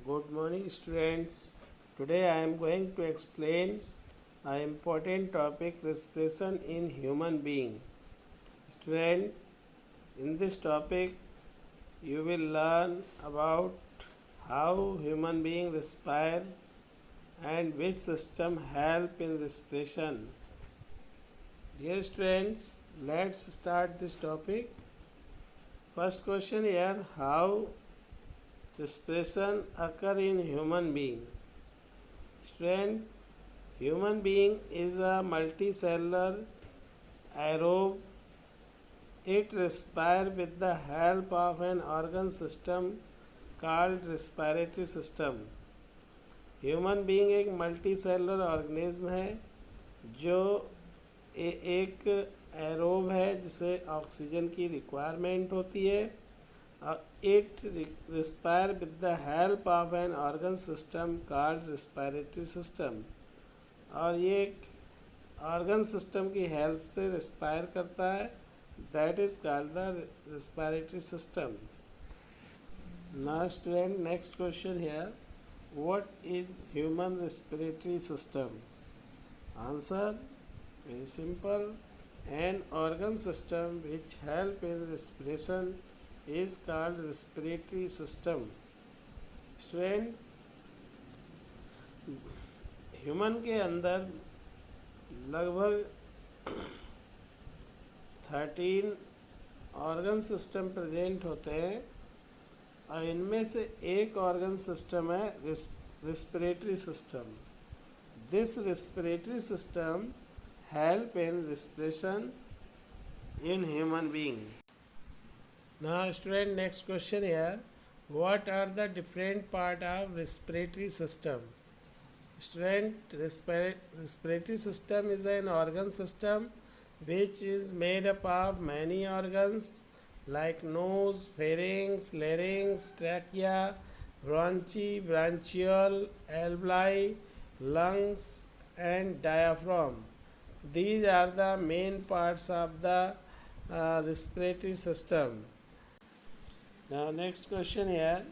Good morning, students. Today I am going to explain an important topic, respiration in human being. Student, in this topic you will learn about how human being respire and which system help in respiration. Dear students, let's start this topic. First question here, how respiration occur in human being. Student, human being is a multicellular aerobe. It respires with the help of an organ system called respiratory system. Human being एक multi cellular organism है जो एक aerobe है जिसे oxygen की requirement होती है. It respire with the help of an organ system called respiratory system. और ये एक ऑर्गन सिस्टम की हेल्प से रिस्पायर करता है, that is called the respiratory system. Now student, next question here, what is human respiratory system? Answer very simple, an organ system which help in respiration is called respiratory system. Student, human के अंदर लगभग 13 organ system present होते हैं और इनमें से एक organ system है respiratory system. This respiratory system help in respiration in human being. Now student, next question here, what are the different part of respiratory system? Student, respiratory system is an organ system which is made up of many organs like nose, pharynx, larynx, trachea, bronchi, bronchiole, alveoli, lungs and diaphragm. These are the main parts of the respiratory system. Now next question here,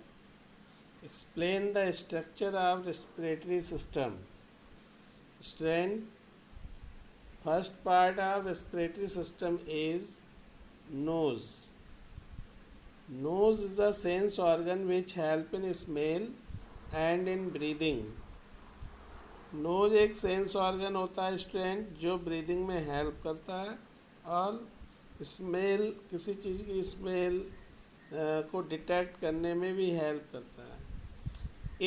explain the structure of respiratory system. Student, first part of respiratory system is nose. Nose is a sense organ which help in smell and in breathing. Nose एक sense organ होता है student जो breathing में help करता है और smell, किसी चीज़ की स्मेल को डिटेक्ट करने में भी हेल्प करता है.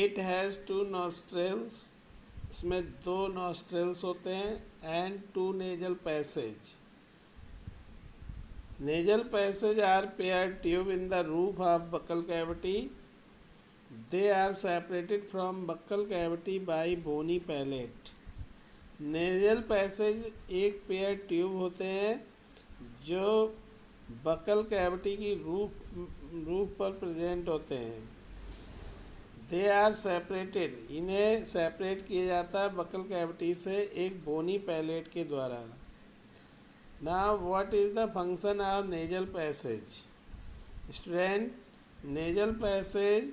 इट हैज़ 2 नॉस्ट्रल्स, इसमें 2 नॉस्ट्रल्स होते हैं and 2 nasal passage. Nasal passage are pair tube in the roof of buccal cavity. They are separated from buccal cavity by bony palate. Nasal passage एक pair tube होते हैं जो buccal cavity की roof पर present होते हैं. They are separated, इन्हें separate किया जाता है बकल कैविटी से एक बोनी पैलेट के द्वारा. Now what is the function of nasal passage? Student, nasal passage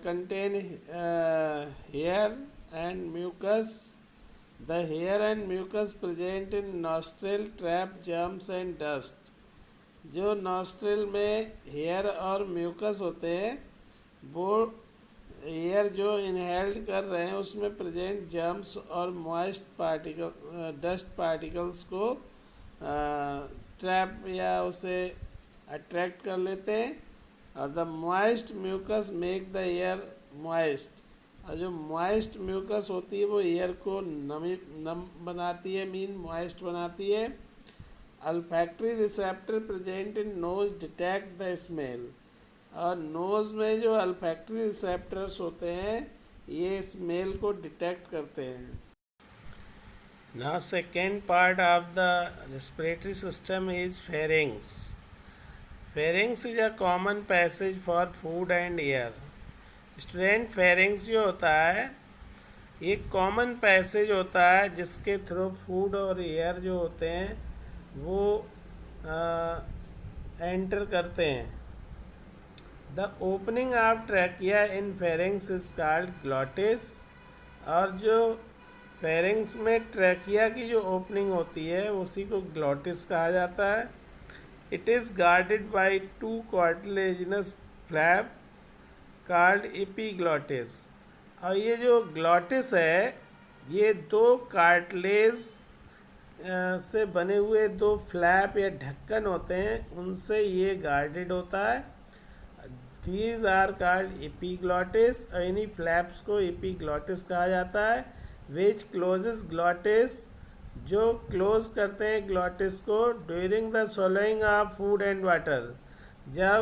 contain hair and mucus. The hair and mucus present in nostril trap germs and dust. जो nostril में hair और mucus होते हैं वो एयर जो inhaled कर रहे हैं उसमें प्रेजेंट जर्म्स और मॉइस्ट पार्टिकल, डस्ट पार्टिकल्स को ट्रैप या उसे अट्रैक्ट कर लेते हैं. और the moist mucus make the air moist. और जो मॉइस्ट म्यूकस होती है वो एयर को नम बनाती है, मीन मॉइस्ट बनाती है. Olfactory receptor present in nose detect the smell. और नोज में जो अल्फैक्टरी रिसेप्टर्स होते हैं ये स्मेल को डिटेक्ट करते हैं. Now second part of the respiratory system is pharynx. Pharynx is a common passage for food and air. Student, pharynx जो होता है एक कॉमन पैसेज होता है जिसके थ्रू फूड और एयर जो होते हैं वो एंटर करते हैं. The opening of trachea in pharynx is called glottis. और जो फेरिंग्स में ट्रैकिया की जो ओपनिंग होती है उसी को ग्लॉटिस कहा जाता है। It is guarded by two cartilaginous flap called epiglottis. और ये जो ग्लॉटिस है ये दो कार्टिलेज से बने हुए दो फ्लैप या ढक्कन होते हैं, उनसे ये गार्डेड होता है। These are called epiglottis. और इन्हीं फ्लैप्स को एपीग्लॉटिस कहा जाता है। विच क्लोजेस ग्लॉटिस, जो क्लोज करते हैं ग्लॉटिस को during the swallowing of food and water. जब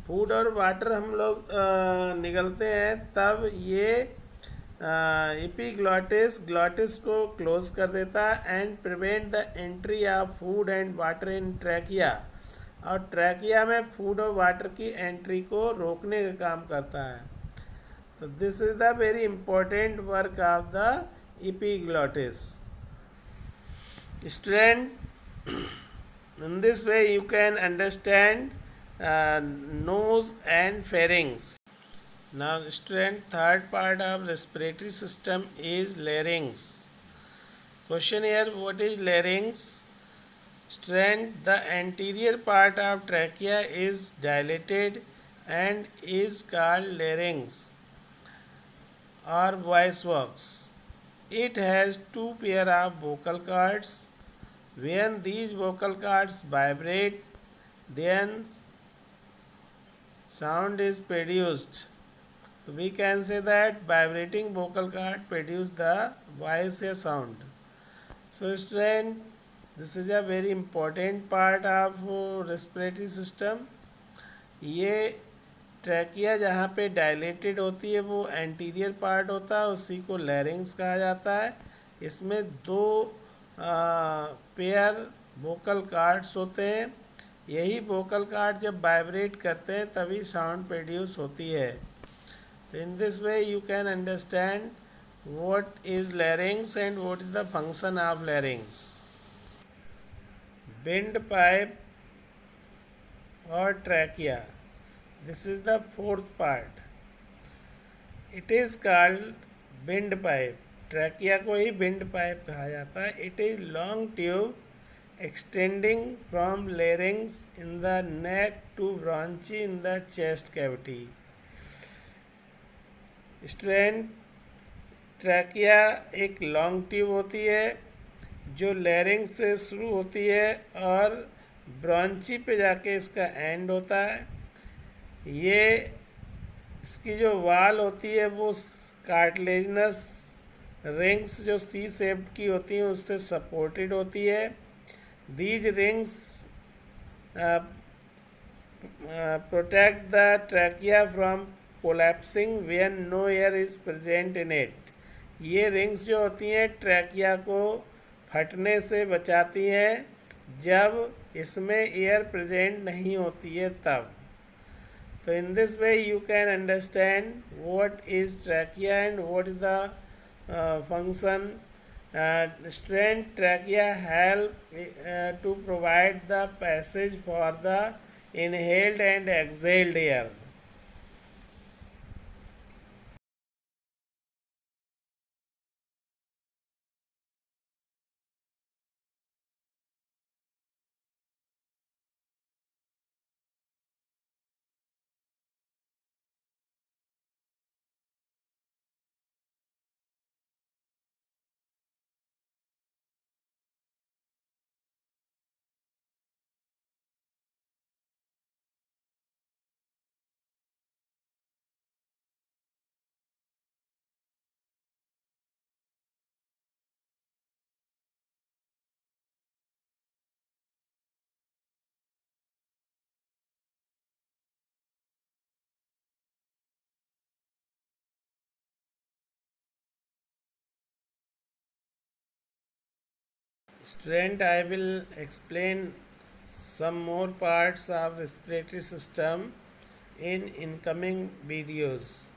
फूड और वाटर हम लोग निगलते हैं तब ये एपीग्लॉटिस ग्लॉटिस को क्लोज कर देता है and prevent the entry of food and water in trachea. और ट्रैकिया में फूड और वाटर की एंट्री को रोकने का काम करता है। तो this is the very important work of the epiglottis. Student, in this way you can understand nose and pharynx. Now student, third part of respiratory system is larynx. Question here, what is larynx? Student, the anterior part of trachea is dilated and is called larynx or voice box. It has two pair of vocal cords. When these vocal cords vibrate, then sound is produced. So we can say that vibrating vocal cord produce the voice or sound. So student, this is a very important part of respiratory system. ये trachea जहाँ पे dilated होती है वो anterior part होता है, उसी को लैरिंग्स कहा जाता है। इसमें दो पेयर वोकल कार्ड्स होते हैं। यही वोकल कार्ड जब वाइब्रेट करते हैं तभी साउंड प्रोड्यूस होती है। In this way you can understand what is larynx and what is the function of larynx. Windpipe और trachea, this is the fourth part. It is called windpipe. Trachea को ही windpipe कहा जाता है। It is long tube extending from larynx in the neck to bronchi in the chest cavity. Student, trachea एक long tube होती है जो लैरिंग्स से शुरू होती है और ब्रॉन्ची पे जाके इसका एंड होता है। ये इसकी जो वाल होती है वो कार्टिलेजनस रिंग्स जो सी शेप्ड की होती हैं उससे सपोर्टेड होती है। These rings protect the trachea from collapsing when no air is present in it. ये रिंग्स जो होती हैं ट्रैकिया को फटने से बचाती हैं जब इसमें एयर प्रेजेंट नहीं होती है तब। तो इन this way you can understand what is trachea and what is the function. Strained trachea help to provide the passage for the inhaled and exhaled air. Student, I will explain some more parts of respiratory system in incoming videos.